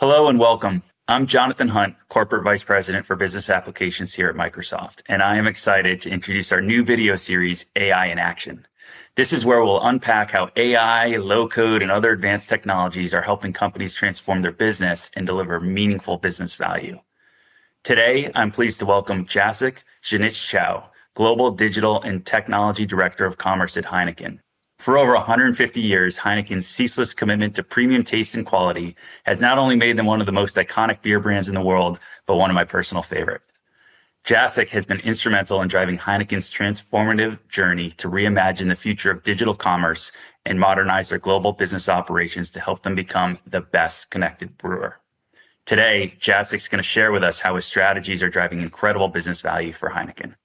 Hello and welcome. I'm Jonathan Hunt, Corporate Vice President for Business Applications here at Microsoft, and I am excited to introduce our new video series, AI in Action. This is where we'll unpack how AI, low-code, and other advanced technologies are helping companies transform their business and deliver meaningful business value. Today, I'm pleased to welcome Jacek Zniszczol, Global Digital and Technology Director of Commerce at Heineken. For over 150 years, Heineken's ceaseless commitment to premium taste and quality has not only made them one of the most iconic beer brands in the world, but one of my personal favorites. Jacek has been instrumental in driving Heineken's transformative journey to reimagine the future of digital commerce and modernize their global business operations to help them become the best connected brewer. Today, Jacek's going to share with us how his strategies are driving incredible business value for Heineken.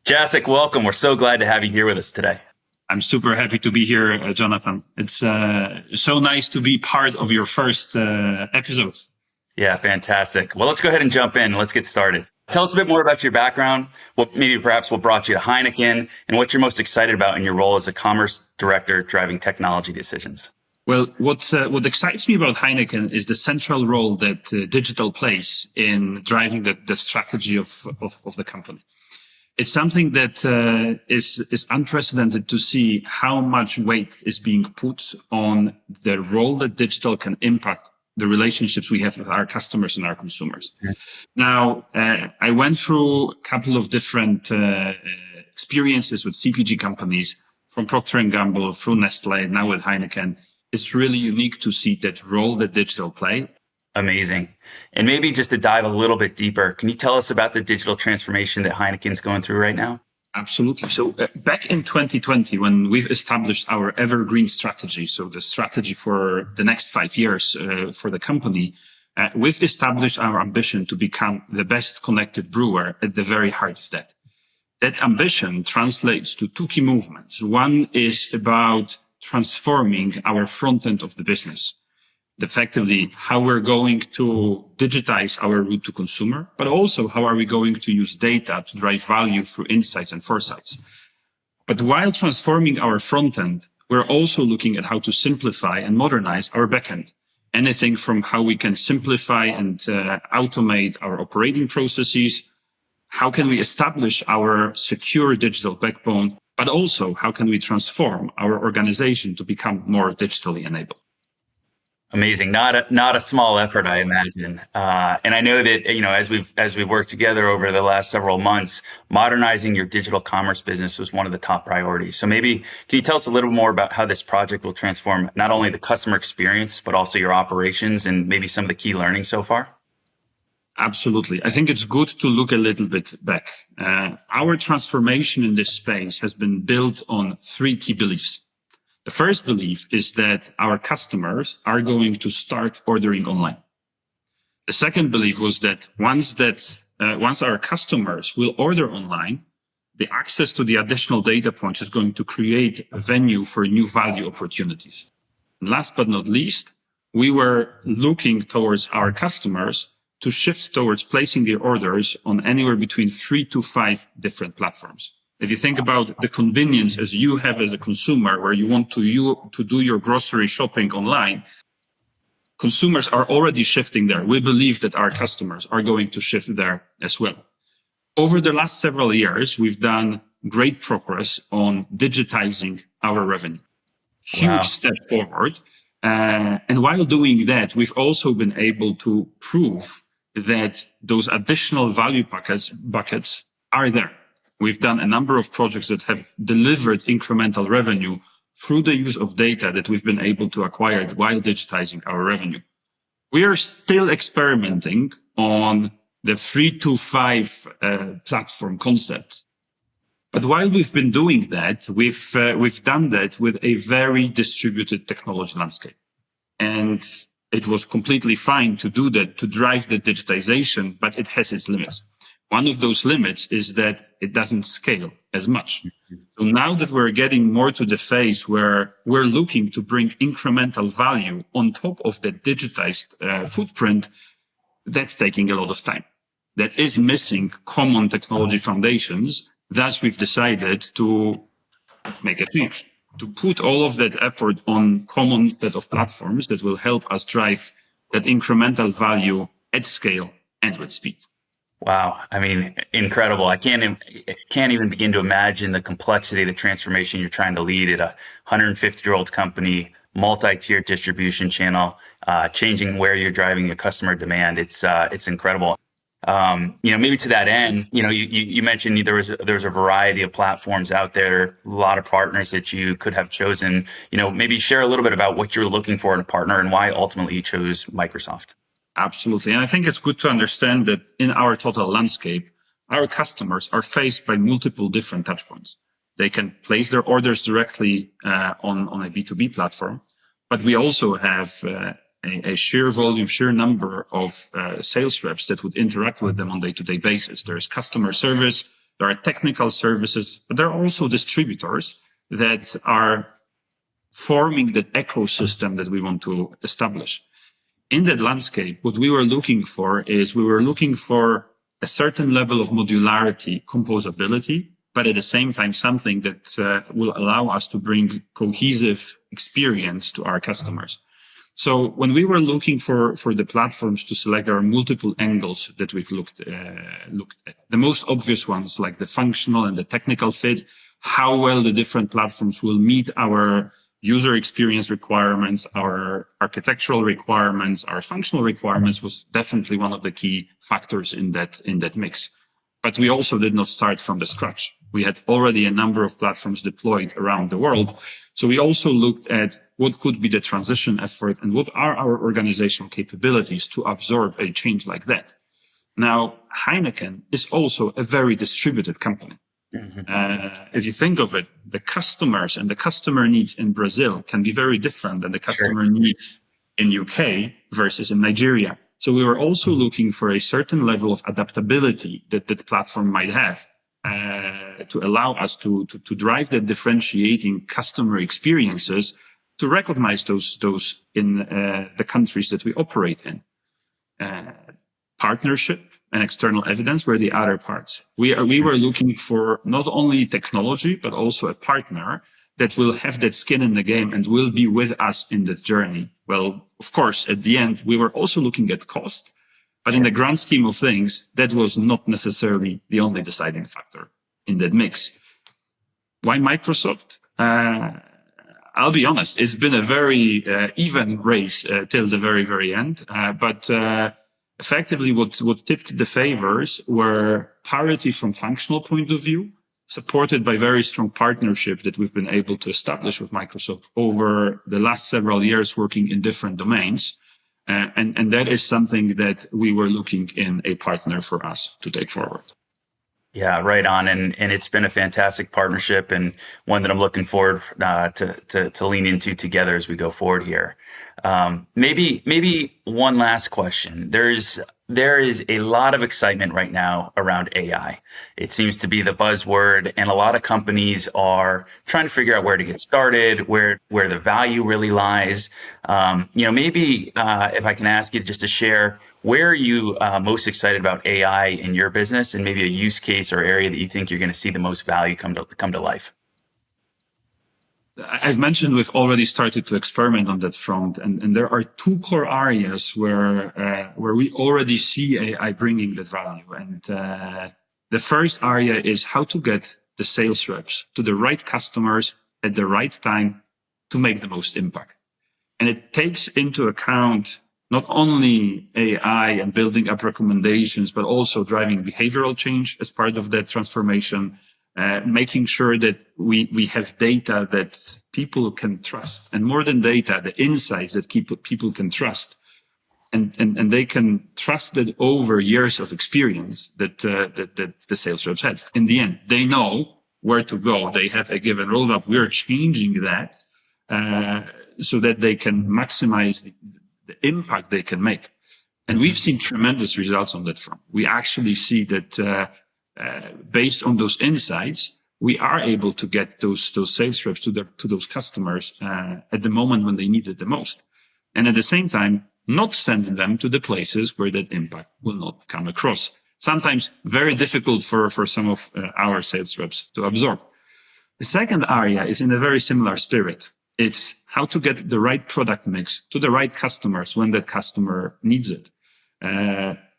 Jacek, welcome. We're so glad to have you here with us today. I'm super happy to be here, Jonathan. It's so nice to be part of your first episode. Yeah, fantastic. Well, let's go ahead and jump in. Let's get started. Tell us a bit more about your background, what brought you to Heineken, and what you're most excited about in your role as a commerce director driving technology decisions. Well, what excites me about Heineken is the central role that digital plays in driving the strategy of the company. It's something that is unprecedented to see how much weight is being put on the role that digital can impact the relationships we have with our customers and our consumers. Yeah. Now, I went through a couple of different experiences with CPG companies, from Procter & Gamble through Nestle, now with Heineken. It's really unique to see that role that digital play. Amazing. And maybe just to dive a little bit deeper, can you tell us about the digital transformation that Heineken's going through right now? Absolutely. So back in 2020, when we've established our evergreen strategy, so the strategy for the next 5 years for the company, we've established our ambition to become the best connected brewer at the very heart of that. That ambition translates to two key movements. One is about transforming our front end of the business. Effectively, how we're going to digitize our route to consumer, but also how are we going to use data to drive value through insights and foresights. But while transforming our front end, we're also looking at how to simplify and modernize our back end. Anything from how we can simplify and automate our operating processes, how can we establish our secure digital backbone, but also how can we transform our organization to become more digitally enabled. Amazing. Not a small effort, I imagine. And I know that, as we've worked together over the last several months, modernizing your digital commerce business was one of the top priorities. So maybe can you tell us a little more about how this project will transform not only the customer experience, but also your operations and maybe some of the key learnings so far? Absolutely. I think it's good to look a little bit back. Our transformation in this space has been built on three key beliefs. The first belief is that our customers are going to start ordering online. The second belief was that once our customers will order online, the access to the additional data points is going to create a venue for new value opportunities. And last but not least, we were looking towards our customers to shift towards placing their orders on anywhere between 3 to 5 different platforms. If you think about the convenience as you have as a consumer, where you want to do your grocery shopping online, consumers are already shifting there. We believe that our customers are going to shift there as well. Over the last several years, we've done great progress on digitizing our revenue. Huge step forward. And while doing that, we've also been able to prove that those additional value buckets are there. We've done a number of projects that have delivered incremental revenue through the use of data that we've been able to acquire while digitizing our revenue. We are still experimenting on the 3 to 5 platform concepts. But while we've been doing that, we've done that with a very distributed technology landscape. And it was completely fine to do that, to drive the digitization, but it has its limits. One of those limits is that it doesn't scale as much. So now that we're getting more to the phase where we're looking to bring incremental value on top of the digitized footprint, that's taking a lot of time. That is missing common technology foundations. Thus, we've decided to make a change, to put all of that effort on common set of platforms that will help us drive that incremental value at scale and with speed. Wow. I mean, incredible. I can't even begin to imagine the complexity of the transformation you're trying to lead at a 150-year-old company, multi-tiered distribution channel, changing where you're driving your customer demand. It's incredible. Maybe to that end, you mentioned there's a variety of platforms out there, a lot of partners that you could have chosen. Maybe share a little bit about what you're looking for in a partner and why ultimately you chose Microsoft. Absolutely. And I think it's good to understand that in our total landscape, our customers are faced by multiple different touchpoints. They can place their orders directly on a B2B platform, but we also have a sheer volume, sheer number of sales reps that would interact with them on day-to-day basis. There's customer service, there are technical services, but there are also distributors that are forming that ecosystem that we want to establish. In that landscape, what we were looking for a certain level of modularity, composability, but at the same time, something that will allow us to bring cohesive experience to our customers. So when we were looking for the platforms to select, there are multiple angles that we've looked at. The most obvious ones, like the functional and the technical fit, how well the different platforms will meet our user experience requirements, our architectural requirements, our functional requirements, was definitely one of the key factors in that mix. But we also did not start from the scratch. We had already a number of platforms deployed around the world. So we also looked at what could be the transition effort and what are our organizational capabilities to absorb a change like that. Now, Heineken is also a very distributed company. If you think of it, the customers and the customer needs in Brazil can be very different than the customer needs in UK versus in Nigeria. So we were also looking for a certain level of adaptability that the platform might have to allow us to drive the differentiating customer experiences, to recognize those in the countries that we operate in. Partnership and external evidence were the other parts. We were looking for not only technology, but also a partner that will have that skin in the game and will be with us in that journey. Well, of course, at the end, we were also looking at cost, but in the grand scheme of things, that was not necessarily the only deciding factor in that mix. Why Microsoft? I'll be honest, it's been a very even race till the very, very end. But effectively, what tipped the favors were parity from functional point of view, supported by very strong partnership that we've been able to establish with Microsoft over the last several years, working in different domains. And that is something that we were looking in a partner for us to take forward. Yeah, right on. And it's been a fantastic partnership and one that I'm looking forward to lean into together as we go forward here. Maybe one last question. There is a lot of excitement right now around AI. It seems to be the buzzword, and a lot of companies are trying to figure out where to get started, where the value really lies. Maybe if I can ask you just to share, where are you most excited about AI in your business, and maybe a use case or area that you think you're going to see the most value come to life? I've mentioned we've already started to experiment on that front, and there are two core areas where we already see AI bringing that value. And the first area is how to get the sales reps to the right customers at the right time to make the most impact. And it takes into account not only AI and building up recommendations, but also driving behavioral change as part of that transformation. Making sure that we have data that people can trust, and more than data, the insights that people can trust, and they can trust it over years of experience that the sales reps have. In the end, they know where to go. They have a given roadmap. We're changing that so that they can maximize the impact they can make. And we've seen tremendous results on that front. We actually see that based on those insights, we are able to get those sales reps to those customers at the moment when they need it the most. And at the same time, not send them to the places where that impact will not come across. Sometimes very difficult for some of our sales reps to absorb. The second area is in a very similar spirit. It's how to get the right product mix to the right customers when that customer needs it.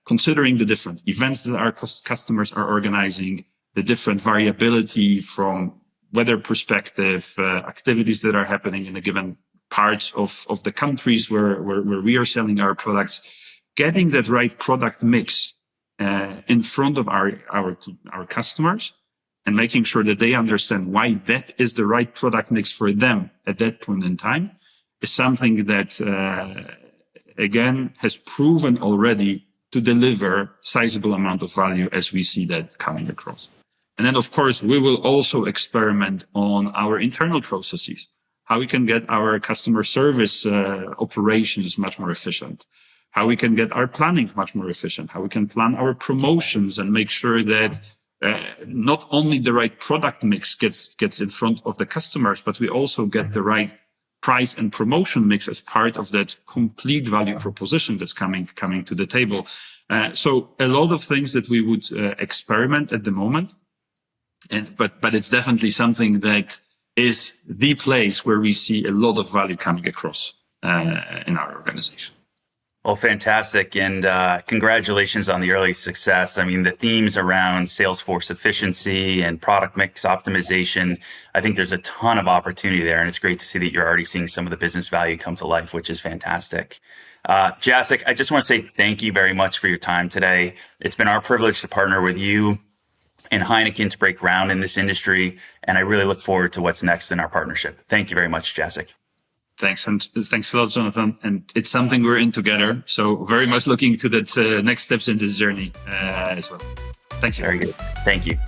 Considering the different events that our customers are organizing, the different variability from weather perspective, activities that are happening in a given parts of the countries where we are selling our products, getting that right product mix in front of our customers and making sure that they understand why that is the right product mix for them at that point in time is something that, again, has proven already to deliver sizable amount of value as we see that coming across. And then, of course, we will also experiment on our internal processes, how we can get our customer service operations much more efficient, how we can get our planning much more efficient, how we can plan our promotions and make sure that not only the right product mix gets in front of the customers, but we also get the right price and promotion mix as part of that complete value proposition that's coming to the table. So a lot of things that we would experiment at the moment. But it's definitely something that is the place where we see a lot of value coming across in our organization. Well, fantastic. And congratulations on the early success. I mean, the themes around Salesforce efficiency and product mix optimization, I think there's a ton of opportunity there. And it's great to see that you're already seeing some of the business value come to life, which is fantastic. Jacek, I just want to say thank you very much for your time today. It's been our privilege to partner with you and Heineken to break ground in this industry. And I really look forward to what's next in our partnership. Thank you very much, Jacek. Thanks. And thanks a lot, Jonathan. And it's something we're in together. So very much looking to that next steps in this journey as well. Thank you. Very good. Thank you.